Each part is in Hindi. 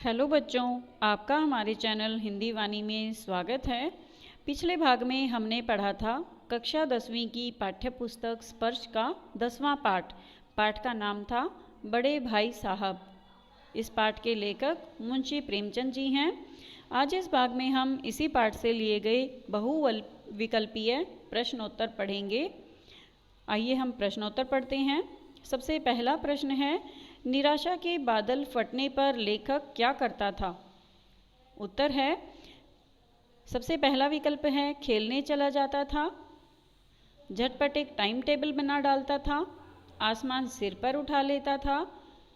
हेलो बच्चों, आपका हमारे चैनल हिंदी वाणी में स्वागत है। पिछले भाग में हमने पढ़ा था कक्षा 10वीं की पाठ्य पुस्तक स्पर्श का 10वां पाठ। पाठ का नाम था बड़े भाई साहब। इस पाठ के लेखक मुंशी प्रेमचंद जी हैं। आज इस भाग में हम इसी पाठ से लिए गए बहुविकल्पीय प्रश्नोत्तर पढ़ेंगे। आइए हम प्रश्नोत्तर पढ़ते हैं। सबसे पहला प्रश्न है, निराशा के बादल फटने पर लेखक क्या करता था? उत्तर है, सबसे पहला विकल्प है खेलने चला जाता था, झटपट एक टाइम टेबल बना डालता था, आसमान सिर पर उठा लेता था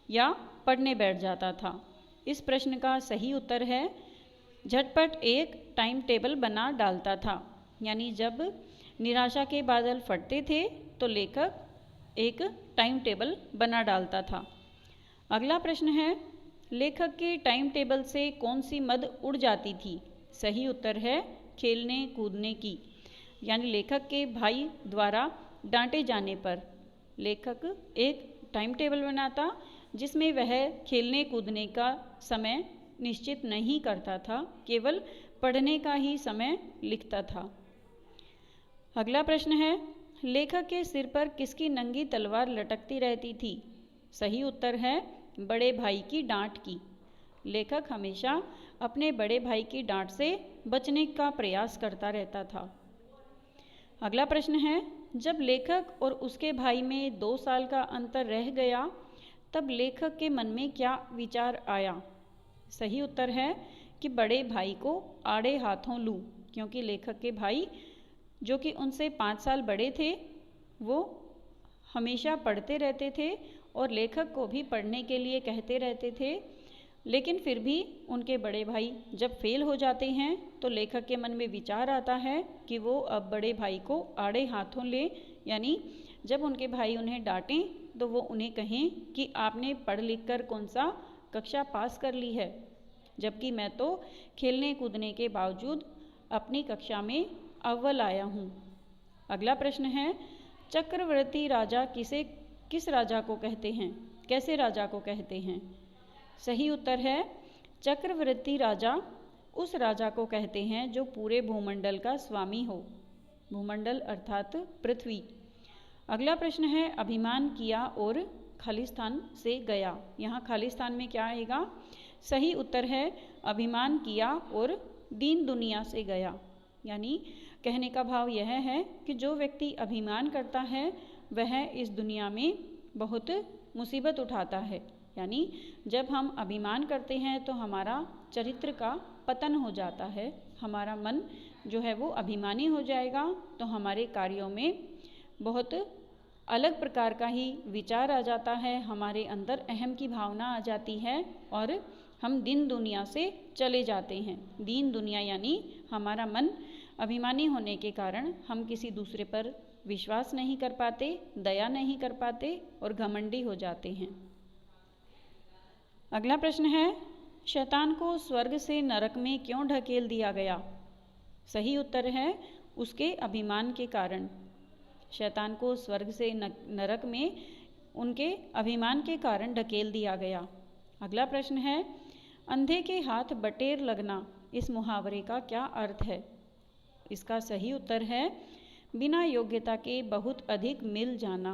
या पढ़ने बैठ जाता था। इस प्रश्न का सही उत्तर है झटपट एक टाइम टेबल बना डालता था। यानी जब निराशा के बादल फटते थे तो लेखक एक टाइम टेबल बना डालता था। अगला प्रश्न है, लेखक के टाइम टेबल से कौन सी मद उड़ जाती थी? सही उत्तर है खेलने कूदने की। यानी लेखक के भाई द्वारा डांटे जाने पर लेखक एक टाइम टेबल बनाता जिसमें वह खेलने कूदने का समय निश्चित नहीं करता था, केवल पढ़ने का ही समय लिखता था। अगला प्रश्न है, लेखक के सिर पर किसकी नंगी तलवार लटकती रहती थी? सही उत्तर है बड़े भाई की डांट की। लेखक हमेशा अपने बड़े भाई की डांट से बचने का प्रयास करता रहता था। अगला प्रश्न है, जब लेखक और उसके भाई में 2 साल का अंतर रह गया तब लेखक के मन में क्या विचार आया? सही उत्तर है कि बड़े भाई को आड़े हाथों लूं, क्योंकि लेखक के भाई जो कि उनसे 5 साल बड़े थे वो हमेशा पढ़ते रहते थे और लेखक को भी पढ़ने के लिए कहते रहते थे। लेकिन फिर भी उनके बड़े भाई जब फेल हो जाते हैं तो लेखक के मन में विचार आता है कि वो अब बड़े भाई को आड़े हाथों ले, यानी जब उनके भाई उन्हें डांटें तो वो उन्हें कहें कि आपने पढ़ लिख कर कौन सा कक्षा पास कर ली है, जबकि मैं तो खेलने कूदने के बावजूद अपनी कक्षा में अव्वल आया हूँ। अगला प्रश्न है, चक्रवर्ती राजा किस राजा को कहते हैं? कैसे राजा को कहते हैं? सही उत्तर है चक्रवर्ती राजा उस राजा को कहते हैं जो पूरे भूमंडल का स्वामी हो। भूमंडल अर्थात पृथ्वी। अगला प्रश्न है, अभिमान किया और खालिस्तान से गया। यहाँ खालिस्तान में क्या आएगा? सही उत्तर है अभिमान किया और दीन दुनिया से गया। यानी कहने का भाव यह है कि जो व्यक्ति अभिमान करता है वह इस दुनिया में बहुत मुसीबत उठाता है। यानी जब हम अभिमान करते हैं तो हमारा चरित्र का पतन हो जाता है, हमारा मन जो है वो अभिमानी हो जाएगा, तो हमारे कार्यों में बहुत अलग प्रकार का ही विचार आ जाता है, हमारे अंदर अहम की भावना आ जाती है और हम दीन दुनिया से चले जाते हैं। दीन दुनिया यानी हमारा मन अभिमानी होने के कारण हम किसी दूसरे पर विश्वास नहीं कर पाते, दया नहीं कर पाते और घमंडी हो जाते हैं। अगला प्रश्न है, शैतान को स्वर्ग से नरक में क्यों ढकेल दिया गया? सही उत्तर है उसके अभिमान के कारण। शैतान को स्वर्ग से नरक में उनके अभिमान के कारण ढकेल दिया गया। अगला प्रश्न है, अंधे के हाथ बटेर लगना, इस मुहावरे का क्या अर्थ है? इसका सही उत्तर है बिना योग्यता के बहुत अधिक मिल जाना।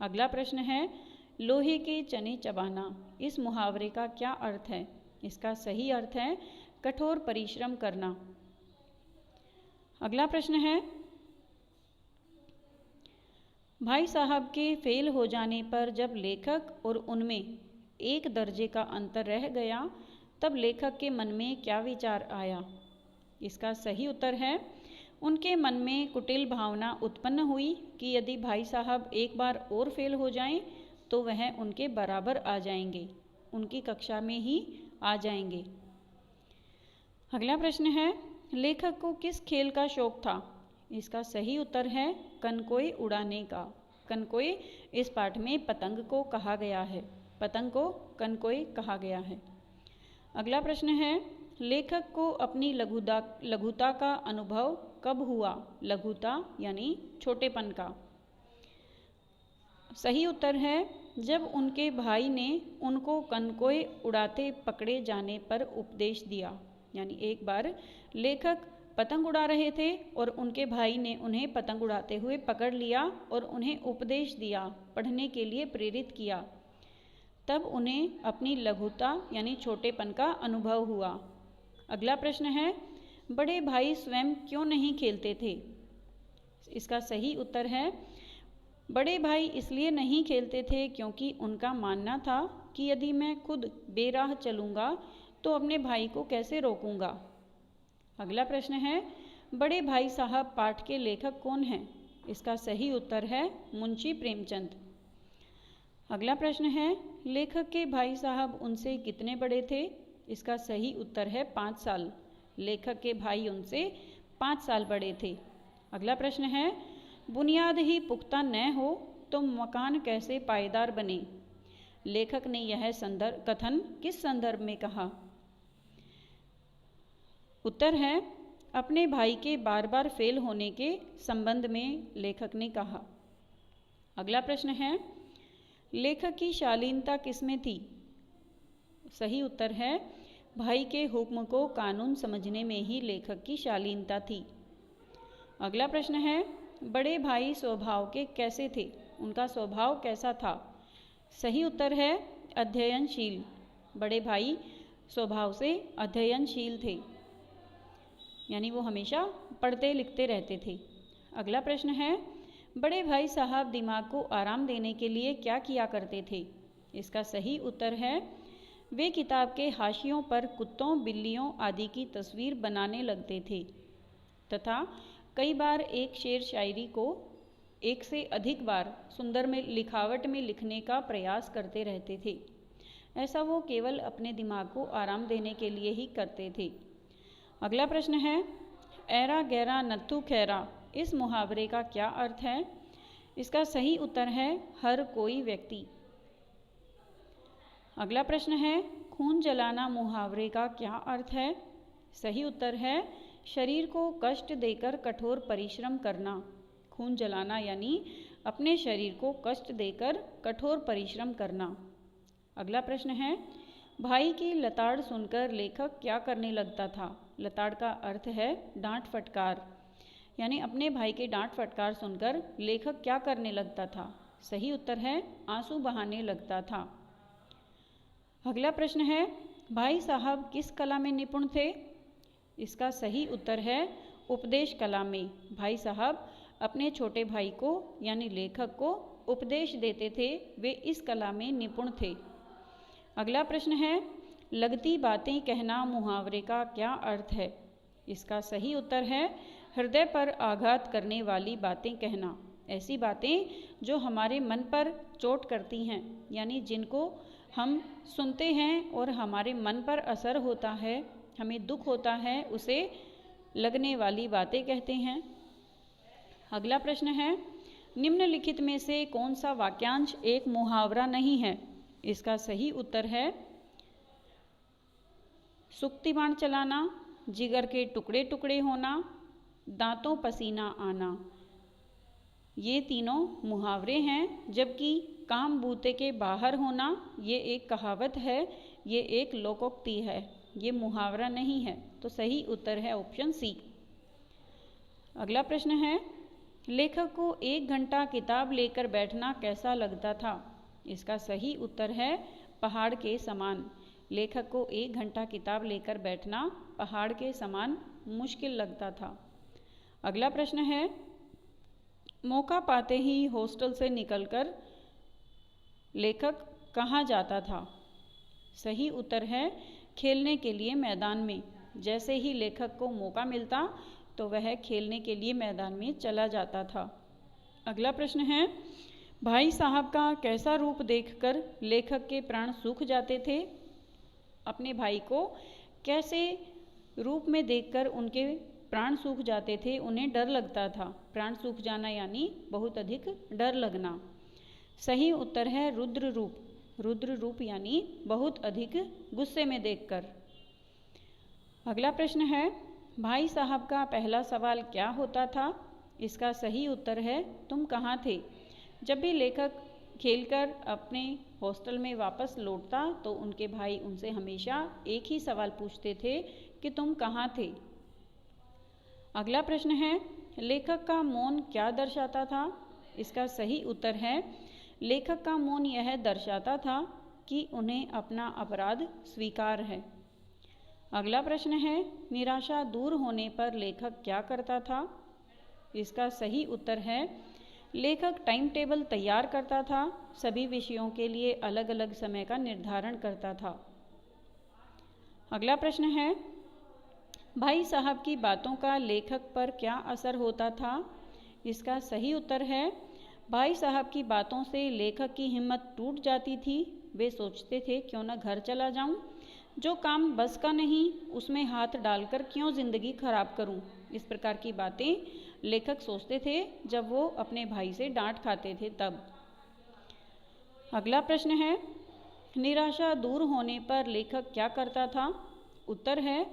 अगला प्रश्न है, लोहे के चने चबाना, इस मुहावरे का क्या अर्थ है? इसका सही अर्थ है कठोर परिश्रम करना। अगला प्रश्न है, भाई साहब के फेल हो जाने पर जब लेखक और उनमें 1 दर्जे का अंतर रह गया तब लेखक के मन में क्या विचार आया? इसका सही उत्तर है उनके मन में कुटिल भावना उत्पन्न हुई कि यदि भाई साहब एक बार और फेल हो जाएं तो वह उनके बराबर आ जाएंगे, उनकी कक्षा में ही आ जाएंगे। अगला प्रश्न है, लेखक को किस खेल का शौक था? इसका सही उत्तर है कनकोई उड़ाने का। कनकोई इस पाठ में पतंग को कहा गया है, पतंग को कनकोई कहा गया है। अगला प्रश्न है, लेखक को अपनी लघुता का अनुभव कब हुआ? लघुता यानी छोटेपन का। सही उत्तर है जब उनके भाई ने उनको कनकोए उड़ाते पकड़े जाने पर उपदेश दिया। यानी एक बार लेखक पतंग उड़ा रहे थे और उनके भाई ने उन्हें पतंग उड़ाते हुए पकड़ लिया और उन्हें उपदेश दिया, पढ़ने के लिए प्रेरित किया। तब उन्हें अपनी लघुता यानी छोटेपन का अनुभव हुआ। अगला प्रश्न है, बड़े भाई स्वयं क्यों नहीं खेलते थे? इसका सही उत्तर है, बड़े भाई इसलिए नहीं खेलते थे क्योंकि उनका मानना था कि यदि मैं खुद बेराह चलूँगा तो अपने भाई को कैसे रोकूंगा। अगला प्रश्न है, बड़े भाई साहब पाठ के लेखक कौन हैं? इसका सही उत्तर है मुंशी प्रेमचंद। अगला प्रश्न है, लेखक के भाई साहब उनसे कितने बड़े थे? इसका सही उत्तर है 5 साल। लेखक के भाई उनसे 5 साल बड़े थे। अगला प्रश्न है, बुनियाद ही पुख्ता न हो तो मकान कैसे पायदार बने? लेखक ने यह कथन किस संदर्भ में कहा? उत्तर है, अपने भाई के बार बार फेल होने के संबंध में लेखक ने कहा। अगला प्रश्न है, लेखक की शालीनता किसमें थी? सही उत्तर है, भाई के हुक्म को कानून समझने में ही लेखक की शालीनता थी। अगला प्रश्न है, बड़े भाई स्वभाव के कैसे थे? उनका स्वभाव कैसा था? सही उत्तर है अध्ययनशील। बड़े भाई स्वभाव से अध्ययनशील थे, यानी वो हमेशा पढ़ते लिखते रहते थे। अगला प्रश्न है, बड़े भाई साहब दिमाग को आराम देने के लिए क्या किया करते थे? इसका सही उत्तर है, वे किताब के हाशियों पर कुत्तों बिल्लियों आदि की तस्वीर बनाने लगते थे तथा कई बार एक शेर शायरी को एक से अधिक बार सुंदर में लिखावट में लिखने का प्रयास करते रहते थे। ऐसा वो केवल अपने दिमाग को आराम देने के लिए ही करते थे। अगला प्रश्न है, ऐरा गहरा नत्थु खैरा, इस मुहावरे का क्या अर्थ है? इसका सही उत्तर है हर कोई व्यक्ति। अगला प्रश्न है, खून जलाना मुहावरे का क्या अर्थ है? सही उत्तर है शरीर को कष्ट देकर कठोर परिश्रम करना। खून जलाना यानी अपने शरीर को कष्ट देकर कठोर परिश्रम करना। अगला प्रश्न है, भाई की लताड़ सुनकर लेखक क्या करने लगता था? लताड़ का अर्थ है डांट फटकार, यानी अपने भाई के डांट फटकार सुनकर लेखक क्या करने लगता था? सही उत्तर है आंसू बहाने लगता था। अगला प्रश्न है, भाई साहब किस कला में निपुण थे? इसका सही उत्तर है उपदेश कला में। भाई साहब अपने छोटे भाई को यानी लेखक को उपदेश देते थे, वे इस कला में निपुण थे। अगला प्रश्न है, लगती बातें कहना मुहावरे का क्या अर्थ है? इसका सही उत्तर है हृदय पर आघात करने वाली बातें कहना। ऐसी बातें जो हमारे मन पर चोट करती हैं, यानी जिनको हम सुनते हैं और हमारे मन पर असर होता है, हमें दुख होता है, उसे लगने वाली बातें कहते हैं। अगला प्रश्न है, निम्नलिखित में से कौन सा वाक्यांश एक मुहावरा नहीं है? इसका सही उत्तर है सुक्ति बाण चलाना, जिगर के टुकड़े टुकड़े होना, दांतों पसीना आना। ये तीनों मुहावरे हैं, जबकि काम बूते के बाहर होना ये एक कहावत है, ये एक लोकोक्ति है, ये मुहावरा नहीं है। तो सही उत्तर है ऑप्शन सी। अगला प्रश्न है, लेखक को 1 घंटा किताब लेकर बैठना कैसा लगता था? इसका सही उत्तर है पहाड़ के समान। लेखक को 1 घंटा किताब लेकर बैठना पहाड़ के समान मुश्किल लगता था। अगला प्रश्न है, मौका पाते ही हॉस्टल से निकलकर लेखक कहाँ जाता था? सही उत्तर है खेलने के लिए मैदान में। जैसे ही लेखक को मौका मिलता तो वह खेलने के लिए मैदान में चला जाता था। अगला प्रश्न है, भाई साहब का कैसा रूप देखकर लेखक के प्राण सूख जाते थे? अपने भाई को कैसे रूप में देखकर उनके प्राण सूख जाते थे, उन्हें डर लगता था। प्राण सूख जाना यानी बहुत अधिक डर लगना। सही उत्तर है रुद्र रूप। रुद्र रूप यानी बहुत अधिक गुस्से में देखकर। अगला प्रश्न है, भाई साहब का पहला सवाल क्या होता था? इसका सही उत्तर है तुम कहाँ थे? जब भी लेखक खेलकर अपने हॉस्टल में वापस लौटता तो उनके भाई उनसे हमेशा एक ही सवाल पूछते थे कि तुम कहाँ थे। अगला प्रश्न है, लेखक का मौन क्या दर्शाता था? इसका सही उत्तर है, लेखक का मौन यह दर्शाता था कि उन्हें अपना अपराध स्वीकार है। अगला प्रश्न है, निराशा दूर होने पर लेखक क्या करता था? इसका सही उत्तर है, लेखक टाइम टेबल तैयार करता था, सभी विषयों के लिए अलग अलग समय का निर्धारण करता था। अगला प्रश्न है, भाई साहब की बातों का लेखक पर क्या असर होता था? इसका सही उत्तर है, भाई साहब की बातों से लेखक की हिम्मत टूट जाती थी। वे सोचते थे क्यों न घर चला जाऊं, जो काम बस का नहीं उसमें हाथ डालकर क्यों जिंदगी खराब करूं। इस प्रकार की बातें लेखक सोचते थे जब वो अपने भाई से डांट खाते थे तब। अगला प्रश्न है, निराशा दूर होने पर लेखक क्या करता था? उत्तर है,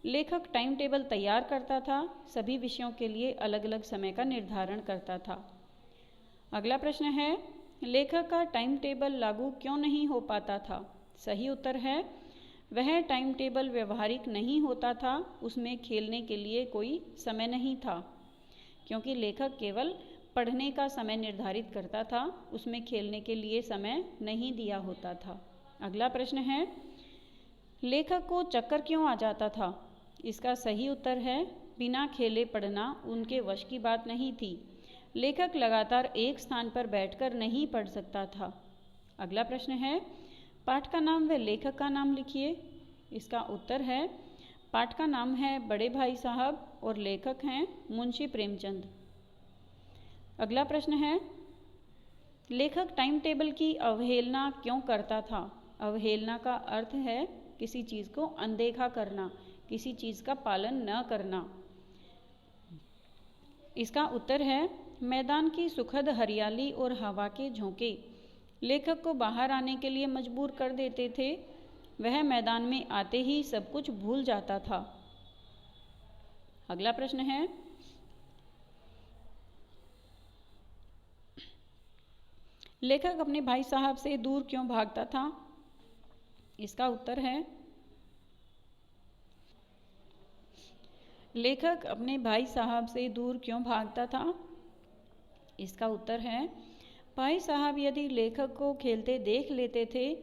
लेखक टाइम टेबल तैयार करता था, सभी विषयों के लिए अलग अलग समय का निर्धारण करता था। अगला प्रश्न है, लेखक का टाइम टेबल लागू क्यों नहीं हो पाता था? सही उत्तर है, वह टाइम टेबल व्यवहारिक नहीं होता था, उसमें खेलने के लिए कोई समय नहीं था, क्योंकि लेखक केवल पढ़ने का समय निर्धारित करता था, उसमें खेलने के लिए समय नहीं दिया होता था। अगला प्रश्न है, लेखक को चक्कर क्यों आ जाता था? इसका सही उत्तर है, बिना खेले पढ़ना उनके वश की बात नहीं थी। लेखक लगातार एक स्थान पर बैठकर नहीं पढ़ सकता था। अगला प्रश्न है, पाठ का नाम व लेखक का नाम लिखिए। इसका उत्तर है, पाठ का नाम है बड़े भाई साहब और लेखक हैं मुंशी प्रेमचंद। अगला प्रश्न है, लेखक टाइम टेबल की अवहेलना क्यों करता था? अवहेलना का अर्थ है किसी चीज़ को अनदेखा करना, किसी चीज़ का पालन न करना। इसका उत्तर है, मैदान की सुखद हरियाली और हवा के झोंके लेखक को बाहर आने के लिए मजबूर कर देते थे। वह मैदान में आते ही सब कुछ भूल जाता था। अगला प्रश्न है, लेखक अपने भाई साहब से दूर क्यों भागता था? इसका उत्तर है, लेखक अपने भाई साहब से दूर क्यों भागता था? इसका उत्तर है, भाई साहब यदि लेखक को खेलते देख लेते थे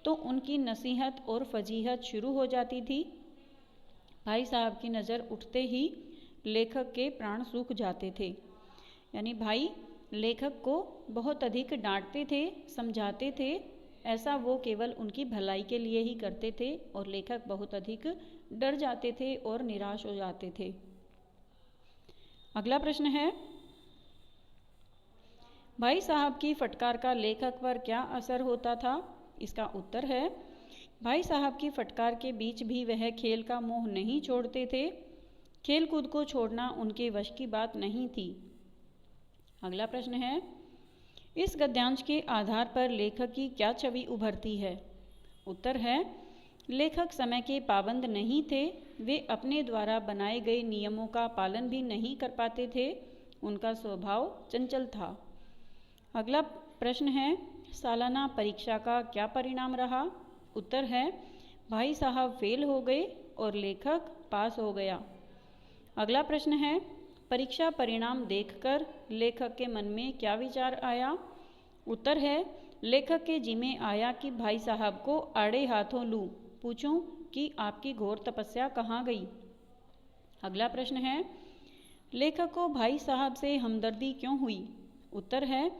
तो उनकी नसीहत और फजीहत शुरू हो जाती थी। भाई साहब की नज़र उठते ही लेखक के प्राण सूख जाते थे। यानी भाई लेखक को बहुत अधिक डांटते थे, समझाते थे, ऐसा वो केवल उनकी भलाई के लिए ही करते थे और लेखक बहुत अधिक डर जाते थे और निराश हो जाते थे। अगला प्रश्न है, भाई साहब की फटकार का लेखक पर क्या असर होता था? इसका उत्तर है, भाई साहब की फटकार के बीच भी वह खेल का मोह नहीं छोड़ते थे। खेल कूद को छोड़ना उनके वश की बात नहीं थी। अगला प्रश्न है, इस गद्यांश के आधार पर लेखक की क्या छवि उभरती है? उत्तर है, लेखक समय के पाबंद नहीं थे, वे अपने द्वारा बनाए गए नियमों का पालन भी नहीं कर पाते थे, उनका स्वभाव चंचल था। अगला प्रश्न है, सालाना परीक्षा का क्या परिणाम रहा? उत्तर है, भाई साहब फेल हो गए और लेखक पास हो गया। अगला प्रश्न है, परीक्षा परिणाम देखकर लेखक के मन में क्या विचार आया? उत्तर है, लेखक के जी में आया कि भाई साहब को आड़े हाथों लूं, पूछूं कि आपकी घोर तपस्या कहाँ गई। अगला प्रश्न है, लेखक को भाई साहब से हमदर्दी क्यों हुई? उत्तर है,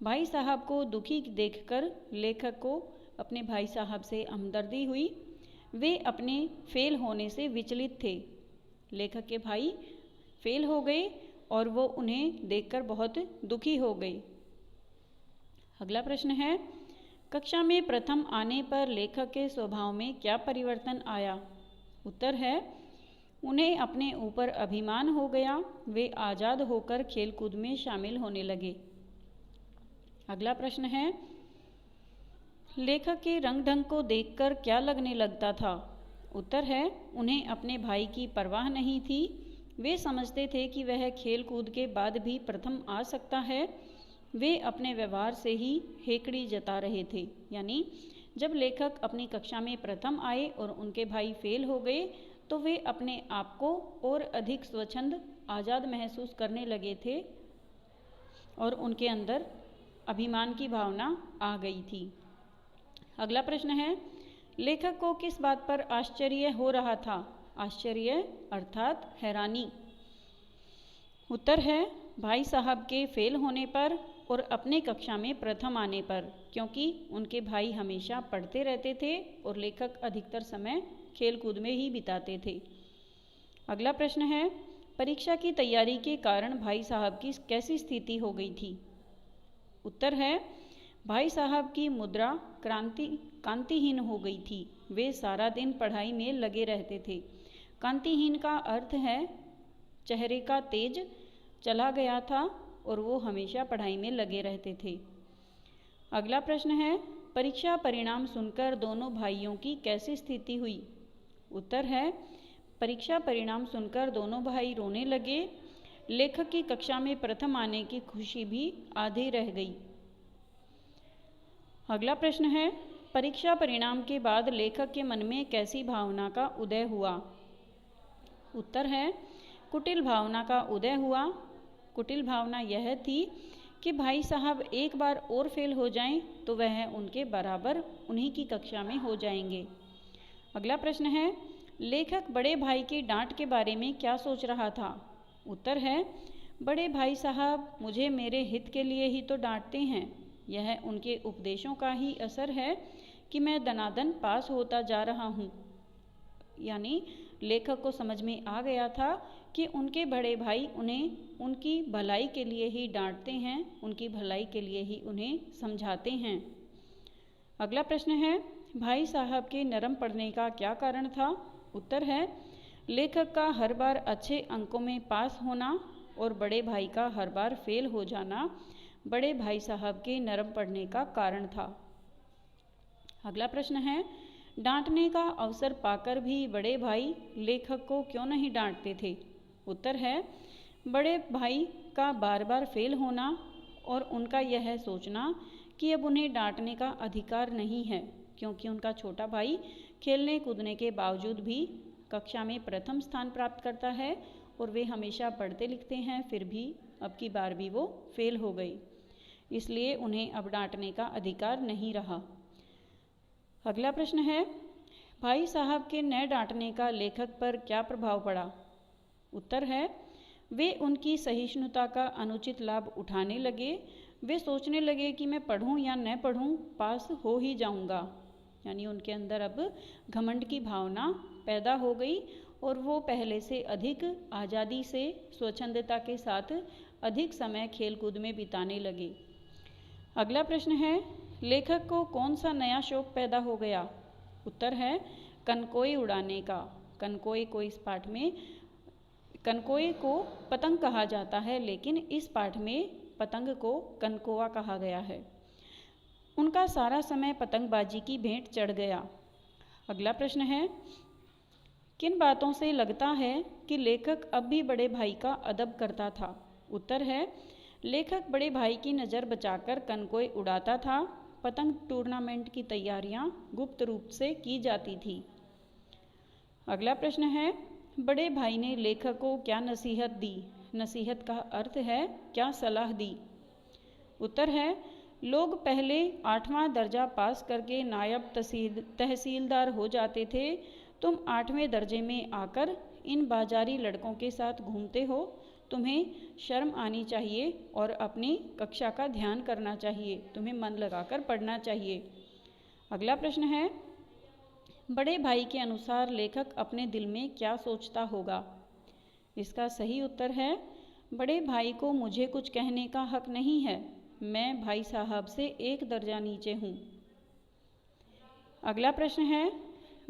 भाई साहब को दुखी देखकर लेखक को अपने भाई साहब से हमदर्दी हुई। वे अपने फेल होने से विचलित थे। लेखक के भाई फेल हो गए और वो उन्हें देखकर बहुत दुखी हो गए। अगला प्रश्न है, कक्षा में प्रथम आने पर लेखक के स्वभाव में क्या परिवर्तन आया? उत्तर है, उन्हें अपने ऊपर अभिमान हो गया, वे आज़ाद होकर खेल कूद में शामिल होने लगे। अगला प्रश्न है, लेखक के रंग ढंग को देखकर क्या लगने लगता था? उत्तर है, उन्हें अपने भाई की परवाह नहीं थी, वे समझते थे कि वह खेल कूद के बाद भी प्रथम आ सकता है, वे अपने व्यवहार से ही हेकड़ी जता रहे थे। यानी जब लेखक अपनी कक्षा में प्रथम आए और उनके भाई फेल हो गए तो वे अपने आप को और अधिक स्वच्छंद आज़ाद महसूस करने लगे थे और उनके अंदर अभिमान की भावना आ गई थी। अगला प्रश्न है, लेखक को किस बात पर आश्चर्य हो रहा था? आश्चर्य अर्थात हैरानी। उत्तर है भाई साहब के फेल होने पर और अपने कक्षा में प्रथम आने पर, क्योंकि उनके भाई हमेशा पढ़ते रहते थे और लेखक अधिकतर समय खेल कूद में ही बिताते थे। अगला प्रश्न है, परीक्षा की तैयारी के कारण भाई साहब की कैसी स्थिति हो गई थी? उत्तर है भाई साहब की मुद्रा कांतिहीन हो गई थी। वे सारा दिन पढ़ाई में लगे रहते थे। कांतिहीन का अर्थ है चेहरे का तेज चला गया था और वो हमेशा पढ़ाई में लगे रहते थे। अगला प्रश्न है, परीक्षा परिणाम सुनकर दोनों भाइयों की कैसी स्थिति हुई? उत्तर है परीक्षा परिणाम सुनकर दोनों भाई रोने लगे। लेखक की कक्षा में प्रथम आने की खुशी भी आधी रह गई। अगला प्रश्न है, परीक्षा परिणाम के बाद लेखक के मन में कैसी भावना का उदय हुआ? उत्तर है कुटिल भावना का उदय हुआ। कुटिल भावना यह थी कि भाई साहब एक बार और फेल हो जाएं तो वह उनके बराबर उन्हीं की कक्षा में हो जाएंगे। अगला प्रश्न है, लेखक बड़े भाई की डांट के बारे में क्या सोच रहा था? उत्तर है बड़े भाई साहब मुझे मेरे हित के लिए ही तो डांटते हैं। यह उनके उपदेशों का ही असर है कि मैं दनादन पास होता जा रहा हूँ। यानी लेखक को समझ में आ गया था कि उनके बड़े भाई उन्हें उनकी भलाई के लिए ही डांटते हैं, उनकी भलाई के लिए ही उन्हें समझाते हैं। अगला प्रश्न है, भाई साहब के नरम पढ़ने का क्या कारण था? उत्तर है लेखक का हर बार अच्छे अंकों में पास होना और बड़े भाई का हर बार फेल हो जाना बड़े भाई साहब के नरम पढ़ने का कारण था। अगला प्रश्न है, डांटने का अवसर पाकर भी बड़े भाई लेखक को क्यों नहीं डांटते थे? उत्तर है बड़े भाई का बार बार फेल होना और उनका यह सोचना कि अब उन्हें डांटने का अधिकार नहीं है, क्योंकि उनका छोटा भाई खेलने कूदने के बावजूद भी कक्षा में प्रथम स्थान प्राप्त करता है और वे हमेशा पढ़ते लिखते हैं, फिर भी अब की बार भी वो फेल हो गई, इसलिए उन्हें अब डांटने का अधिकार नहीं रहा। अगला प्रश्न है, भाई साहब के न डांटने का लेखक पर क्या प्रभाव पड़ा? उत्तर है वे उनकी सहिष्णुता का अनुचित लाभ उठाने लगे। वे सोचने लगे कि मैं पढ़ूं या न पढ़ूं पास हो ही जाऊंगा। यानी उनके अंदर अब घमंड की भावना पैदा हो गई और वो पहले से अधिक आज़ादी से स्वच्छंदता के साथ अधिक समय खेलकूद में बिताने लगे। अगला प्रश्न है, लेखक को कौन सा नया शौक पैदा हो गया? उत्तर है कनकोई उड़ाने का। कनकोई को इस पाठ में कनकोई को पतंग कहा जाता है, लेकिन इस पाठ में पतंग को कनकोआ कहा गया है। उनका सारा समय पतंगबाजी की भेंट चढ़ गया। अगला प्रश्न है, किन बातों से लगता है कि लेखक अब भी बड़े भाई का अदब करता था? उत्तर है लेखक बड़े भाई की नज़र बचाकर कनकोई उड़ाता था। पतंग टूर्नामेंट की तैयारियां गुप्त रूप से की जाती थी। अगला प्रश्न है, बड़े भाई ने लेखक को क्या नसीहत दी? नसीहत का अर्थ है क्या सलाह दी? उत्तर है लोग पहले 8वां दर्जा पास करके नायब तहसीलदार हो जाते थे। तुम 8वें दर्जे में आकर इन बाजारी लड़कों के साथ घूमते हो। तुम्हें शर्म आनी चाहिए और अपनी कक्षा का ध्यान करना चाहिए। तुम्हें मन लगाकर पढ़ना चाहिए। अगला प्रश्न है, बड़े भाई के अनुसार लेखक अपने दिल में क्या सोचता होगा? इसका सही उत्तर है बड़े भाई को मुझे कुछ कहने का हक नहीं है। मैं भाई साहब से एक दर्जा नीचे हूँ। अगला प्रश्न है,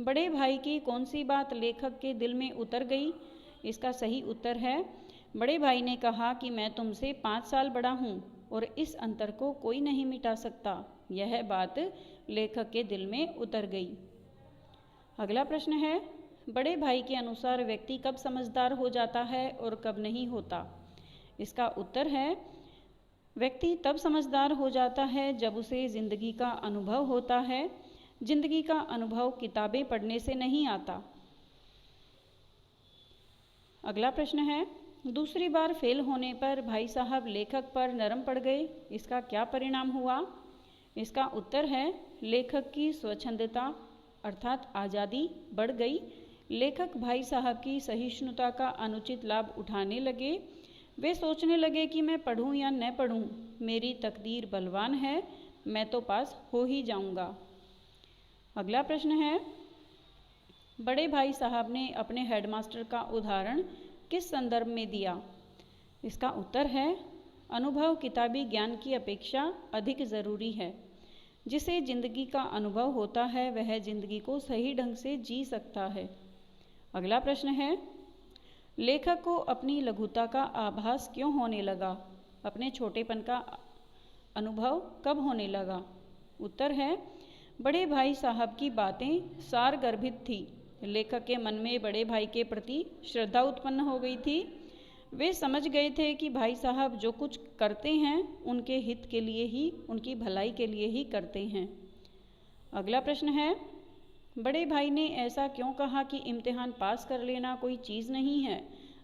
बड़े भाई की कौन सी बात लेखक के दिल में उतर गई? इसका सही उत्तर है बड़े भाई ने कहा कि मैं तुमसे 5 साल बड़ा हूँ और इस अंतर को कोई नहीं मिटा सकता। यह बात लेखक के दिल में उतर गई। अगला प्रश्न है, बड़े भाई के अनुसार व्यक्ति कब समझदार हो जाता है और कब नहीं होता? इसका उत्तर है व्यक्ति तब समझदार हो जाता है जब उसे जिंदगी का अनुभव होता है। जिंदगी का अनुभव किताबें पढ़ने से नहीं आता। अगला प्रश्न है, दूसरी बार फेल होने पर भाई साहब लेखक पर नरम पड़ गए, इसका क्या परिणाम हुआ? इसका उत्तर है, लेखक की स्वच्छंदता अर्थात आज़ादी बढ़ गई। लेखक भाई साहब की सहिष्णुता का अनुचित लाभ उठाने लगे। वे सोचने लगे कि मैं पढ़ूं या न पढ़ूं, मेरी तकदीर बलवान है, मैं तो पास हो ही जाऊंगा। अगला प्रश्न है, बड़े भाई साहब ने अपने हेडमास्टर का उदाहरण किस संदर्भ में दिया? इसका उत्तर है, अनुभव किताबी ज्ञान की अपेक्षा अधिक ज़रूरी है। जिसे जिंदगी का अनुभव होता है वह जिंदगी को सही ढंग से जी सकता है। अगला प्रश्न है, लेखक को अपनी लघुता का आभास क्यों होने लगा? अपने छोटेपन का अनुभव कब होने लगा? उत्तर है, बड़े भाई साहब की बातें सारगर्भित थी। लेखक के मन में बड़े भाई के प्रति श्रद्धा उत्पन्न हो गई थी। वे समझ गए थे कि भाई साहब जो कुछ करते हैं उनके हित के लिए ही, उनकी भलाई के लिए ही करते हैं। अगला प्रश्न है, बड़े भाई ने ऐसा क्यों कहा कि इम्तिहान पास कर लेना कोई चीज़ नहीं है,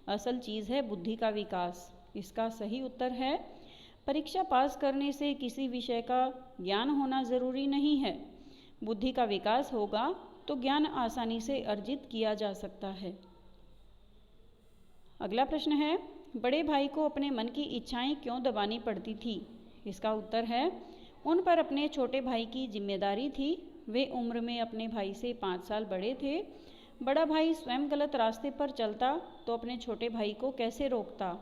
असल चीज़ है बुद्धि का विकास? इसका सही उत्तर है, परीक्षा पास करने से किसी विषय का ज्ञान होना ज़रूरी नहीं है। बुद्धि का विकास होगा तो ज्ञान आसानी से अर्जित किया जा सकता है। अगला प्रश्न है, बड़े भाई को अपने मन की इच्छाएं क्यों दबानी पड़ती थी? इसका उत्तर है, उन पर अपने छोटे भाई की जिम्मेदारी थी। वे उम्र में अपने भाई से 5 साल बड़े थे। बड़ा भाई स्वयं गलत रास्ते पर चलता तो अपने छोटे भाई को कैसे रोकता?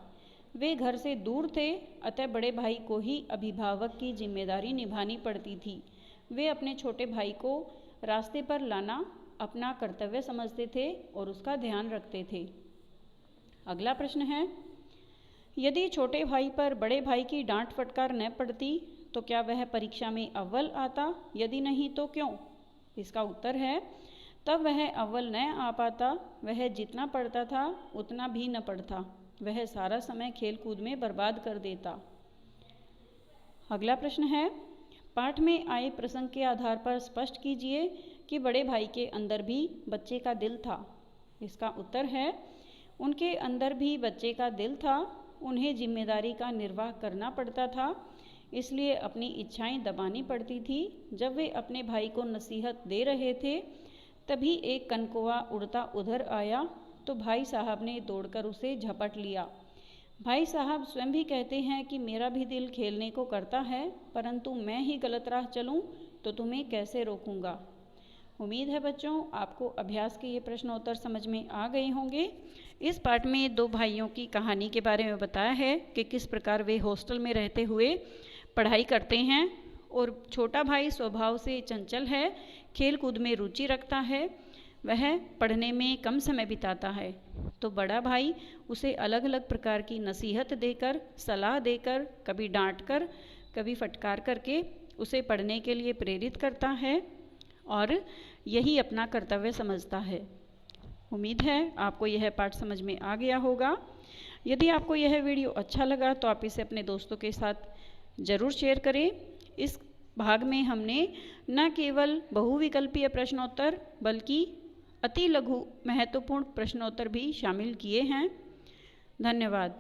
वे घर से दूर थे, अतः बड़े भाई को ही अभिभावक की जिम्मेदारी निभानी पड़ती थी। वे अपने छोटे भाई को रास्ते पर लाना अपना कर्तव्य समझते थे और उसका ध्यान रखते थे। अगला प्रश्न है, यदि छोटे भाई पर बड़े भाई की डांट फटकार न पड़ती तो क्या वह परीक्षा में अव्वल आता? यदि नहीं तो क्यों? इसका उत्तर है, तब वह अव्वल न आ पाता। वह जितना पढ़ता था उतना भी न पढ़ता। वह सारा समय खेल कूद में बर्बाद कर देता। अगला प्रश्न है, पाठ में आए प्रसंग के आधार पर स्पष्ट कीजिए कि बड़े भाई के अंदर भी बच्चे का दिल था। इसका उत्तर है, उनके अंदर भी बच्चे का दिल था। उन्हें जिम्मेदारी का निर्वाह करना पड़ता था, इसलिए अपनी इच्छाएं दबानी पड़ती थी। जब वे अपने भाई को नसीहत दे रहे थे तभी एक कनकौआ उड़ता उधर आया तो भाई साहब ने दौड़कर उसे झपट लिया। भाई साहब स्वयं भी कहते हैं कि मेरा भी दिल खेलने को करता है, परंतु मैं ही गलत राह चलूं तो तुम्हें कैसे रोकूंगा। उम्मीद है बच्चों आपको अभ्यास के ये प्रश्नोत्तर समझ में आ गए होंगे। इस पाठ में 2 भाइयों की कहानी के बारे में बताया है कि किस प्रकार वे हॉस्टल में रहते हुए पढ़ाई करते हैं और छोटा भाई स्वभाव से चंचल है, खेल कूद में रुचि रखता है, वह पढ़ने में कम समय बिताता है। तो बड़ा भाई उसे अलग अलग प्रकार की नसीहत देकर, सलाह देकर, कभी डांट कर, कभी फटकार करके उसे पढ़ने के लिए प्रेरित करता है और यही अपना कर्तव्य समझता है। उम्मीद है आपको यह पाठ समझ में आ गया होगा। यदि आपको यह वीडियो अच्छा लगा तो आप इसे अपने दोस्तों के साथ ज़रूर शेयर करें। इस भाग में हमने न केवल बहुविकल्पीय प्रश्नोत्तर बल्कि अति लघु महत्वपूर्ण प्रश्नोत्तर भी शामिल किए हैं। धन्यवाद।